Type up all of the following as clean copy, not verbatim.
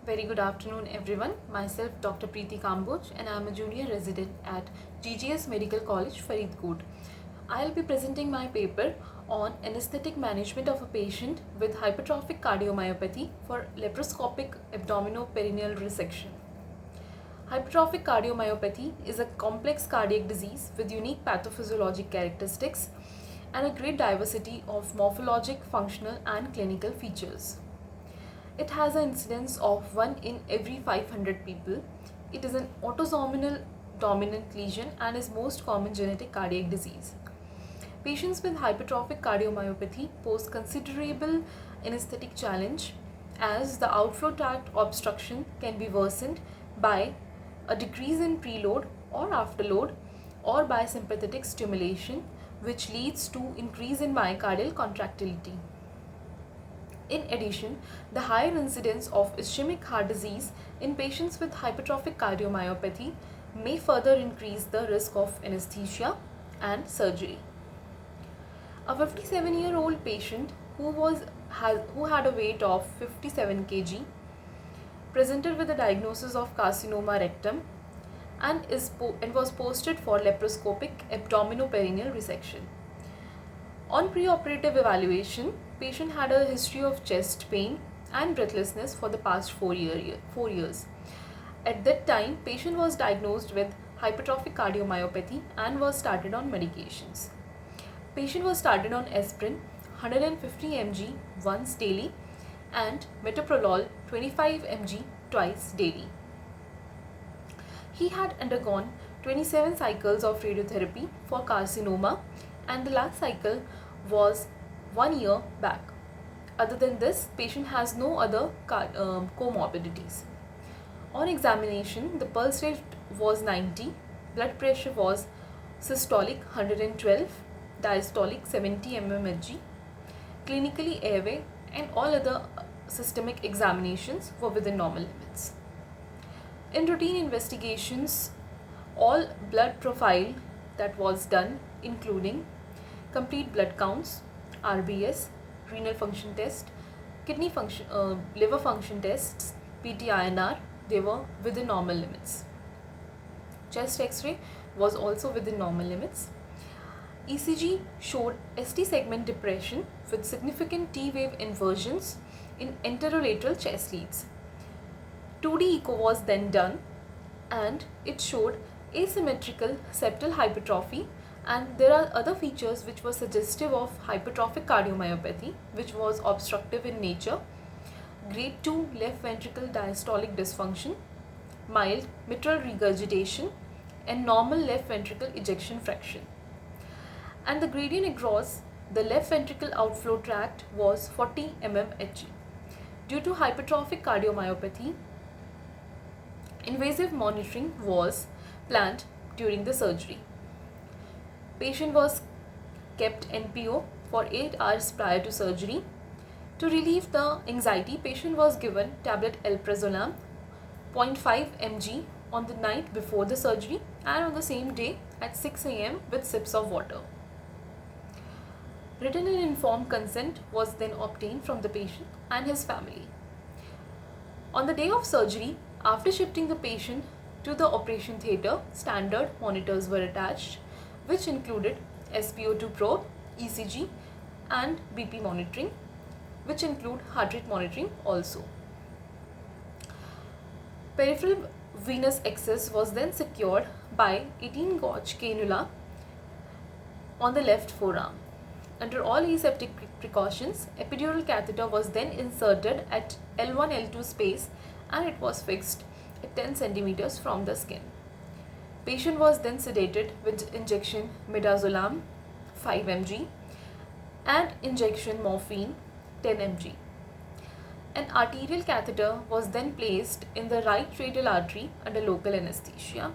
Very good afternoon, everyone. Myself, Dr. Preeti Kamboj, and I am a junior resident at GGS Medical College, Faridkot. I will be presenting my paper on anesthetic management of a patient with hypertrophic cardiomyopathy for laparoscopic abdominoperineal resection. Hypertrophic cardiomyopathy is a complex cardiac disease with unique pathophysiologic characteristics and a great diversity of morphologic, functional, and clinical features. It has an incidence of 1 in every 500 people. It is an autosomal dominant lesion and is most common genetic cardiac disease. Patients with hypertrophic cardiomyopathy pose considerable anesthetic challenge as the outflow tract obstruction can be worsened by a decrease in preload or afterload or by sympathetic stimulation, which leads to increase in myocardial contractility. In addition, the higher incidence of ischemic heart disease in patients with hypertrophic cardiomyopathy may further increase the risk of anesthesia and surgery. A 57-year-old patient who had a weight of 57 kg presented with a diagnosis of carcinoma rectum and was posted for laparoscopic abdominoperineal resection. On preoperative evaluation, patient had a history of chest pain and breathlessness for the past 4 years. At that time, patient was diagnosed with hypertrophic cardiomyopathy and was started on medications. Patient was started on aspirin 150 mg once daily and metoprolol 25 mg twice daily. He had undergone 27 cycles of radiotherapy for carcinoma and the last cycle was 1 year back. Other than this, patient has no other comorbidities. On examination, the pulse rate was 90, blood pressure was systolic 112, diastolic 70 mmHg. Clinically, airway and all other systemic examinations were within normal limits. In routine investigations, all blood profile that was done, including complete blood counts, RBS, renal function test, kidney function, liver function tests, PT-INR, they were within normal limits. Chest X-ray was also within normal limits. ECG showed ST segment depression with significant T-wave inversions in enterolateral chest leads. 2D echo was then done and it showed asymmetrical septal hypertrophy, and there are other features which were suggestive of hypertrophic cardiomyopathy, which was obstructive in nature, grade 2 left ventricle diastolic dysfunction, mild mitral regurgitation, and normal left ventricle ejection fraction. And the gradient across the left ventricle outflow tract was 40 mmHg. Due to hypertrophic cardiomyopathy, invasive monitoring was planned during the surgery. Patient was kept NPO for 8 hours prior to surgery. To relieve the anxiety, patient was given tablet alprazolam 0.5 mg on the night before the surgery and on the same day at 6 am with sips of water. Written and informed consent was then obtained from the patient and his family. On the day of surgery, after shifting the patient to the operation theatre, standard monitors were attached, which included SpO2 probe, ECG, and BP monitoring, which include heart rate monitoring also. Peripheral venous access was then secured by 18 gauge cannula on the left forearm. Under all aseptic precautions, epidural catheter was then inserted at L1-L2 space and it was fixed at 10 centimeters from the skin. Patient was then sedated with injection midazolam 5 mg and injection morphine 10 mg. An arterial catheter was then placed in the right radial artery under local anesthesia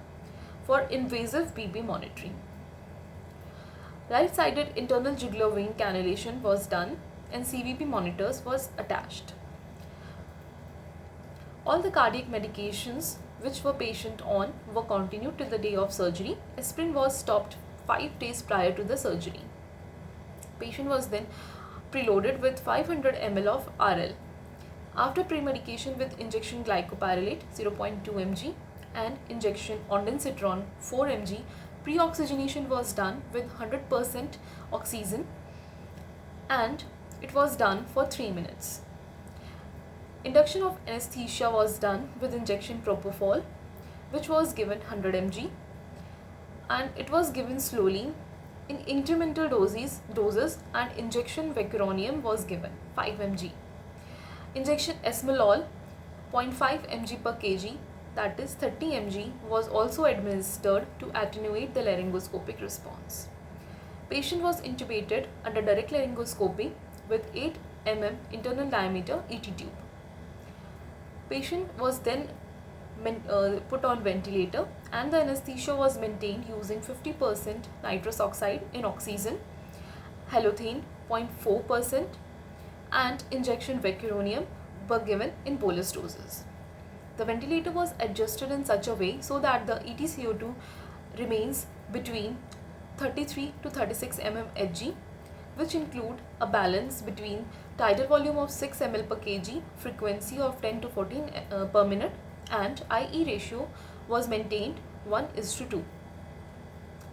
for invasive BP monitoring. Right-sided internal jugular vein cannulation was done and CVP monitors was attached. All the cardiac medications which were patient on were continued till the day of surgery. Aspirin was stopped 5 days prior to the surgery. Patient was then preloaded with 500 ml of RL. After pre-medication with injection glycopyrrolate 0.2 mg and injection ondansetron 4 mg, pre-oxygenation was done with 100% oxygen and it was done for 3 minutes. Induction of anesthesia was done with injection propofol, which was given 100 mg, and it was given slowly in incremental doses, and injection vecuronium was given 5 mg. Injection esmolol 0.5 mg per kg, that is 30 mg, was also administered to attenuate the laryngoscopic response. Patient was intubated under direct laryngoscopy with 8 mm internal diameter ET tube. Patient was then put on ventilator and the anesthesia was maintained using 50% nitrous oxide in oxygen, halothane 0.4% and injection vecuronium were given in bolus doses. The ventilator was adjusted in such a way so that the EtCO2 remains between 33 to 36 mm Hg, which include a balance between tidal volume of 6 ml per kg, frequency of 10 to 14 per minute, and IE ratio was maintained 1:2.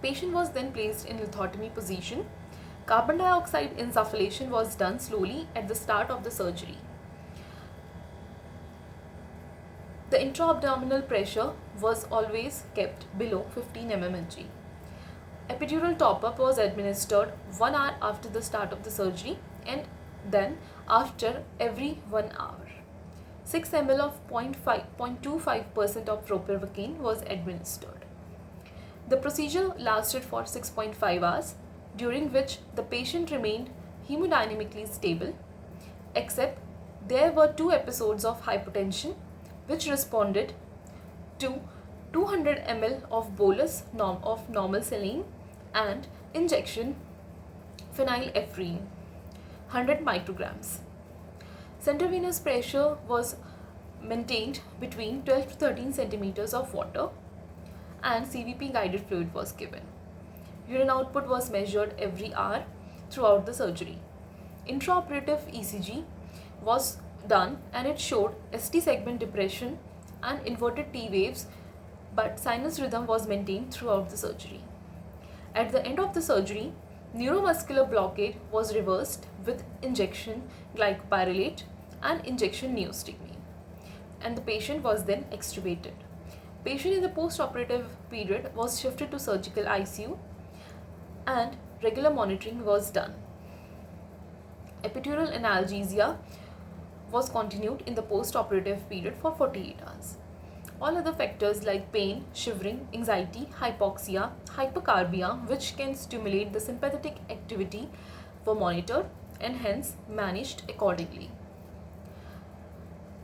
Patient was then placed in lithotomy position. Carbon dioxide insufflation was done slowly at the start of the surgery. The intra-abdominal pressure was always kept below 15 mmHg. Epidural top-up was administered 1 hour after the start of the surgery and then after every 1 hour. 6 ml of 0.25% of propelvacaine was administered. The procedure lasted for 6.5 hours, during which the patient remained hemodynamically stable, except there were 2 episodes of hypotension which responded to 200 ml of bolus of normal saline and injection phenylephrine 100 micrograms. Central venous pressure was maintained between 12 to 13 centimeters of water and CVP guided fluid was given. Urine output was measured every hour throughout the surgery. Intraoperative ECG was done and it showed ST segment depression and inverted T waves, but sinus rhythm was maintained throughout the surgery. At the end of the surgery, neuromuscular blockade was reversed with injection glycopyrrolate and injection neostigmine, and the patient was then extubated. Patient in the post-operative period was shifted to surgical ICU and regular monitoring was done. Epidural analgesia was continued in the post-operative period for 48 hours. All other factors like pain, shivering, anxiety, hypoxia, hypercarbia, which can stimulate the sympathetic activity, were monitored and hence managed accordingly.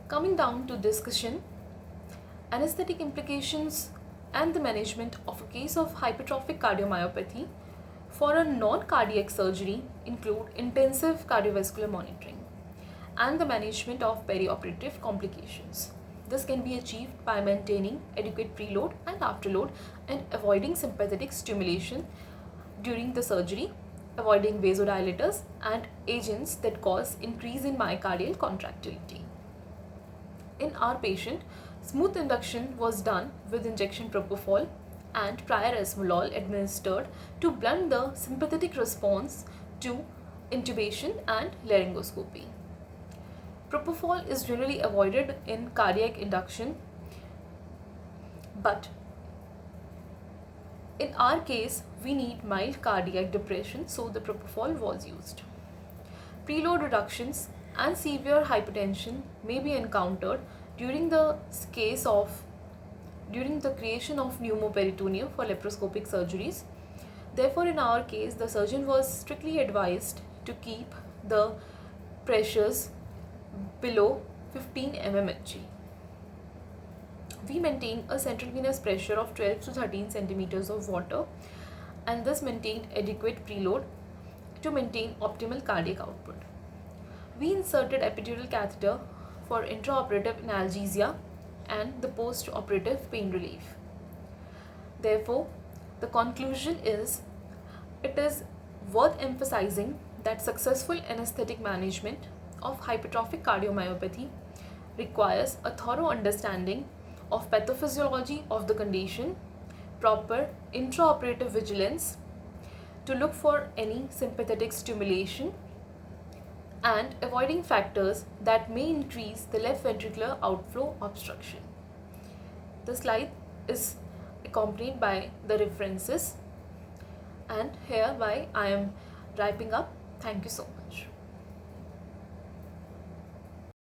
Coming down to discussion, anesthetic implications and the management of a case of hypertrophic cardiomyopathy for a non-cardiac surgery include intensive cardiovascular monitoring and the management of perioperative complications. This can be achieved by maintaining adequate preload and afterload and avoiding sympathetic stimulation during the surgery, avoiding vasodilators and agents that cause increase in myocardial contractility. In our patient, smooth induction was done with injection propofol and prior esmolol administered to blunt the sympathetic response to intubation and laryngoscopy. Propofol is generally avoided in cardiac induction, but in our case, we need mild cardiac depression, so the propofol was used. Preload reductions and severe hypertension may be encountered during the creation of pneumoperitoneum for laparoscopic surgeries. Therefore, in our case, the surgeon was strictly advised to keep the pressures below 15 mmHg. We maintain a central venous pressure of 12 to 13 centimeters of water and thus maintained adequate preload to maintain optimal cardiac output. We inserted epidural catheter for intraoperative analgesia and the post-operative pain relief. Therefore, the conclusion is it is worth emphasizing that successful anesthetic management of hypertrophic cardiomyopathy requires a thorough understanding of pathophysiology of the condition, proper intraoperative vigilance to look for any sympathetic stimulation, and avoiding factors that may increase the left ventricular outflow obstruction. The slide is accompanied by the references, and hereby I am wrapping up. Thank you so much.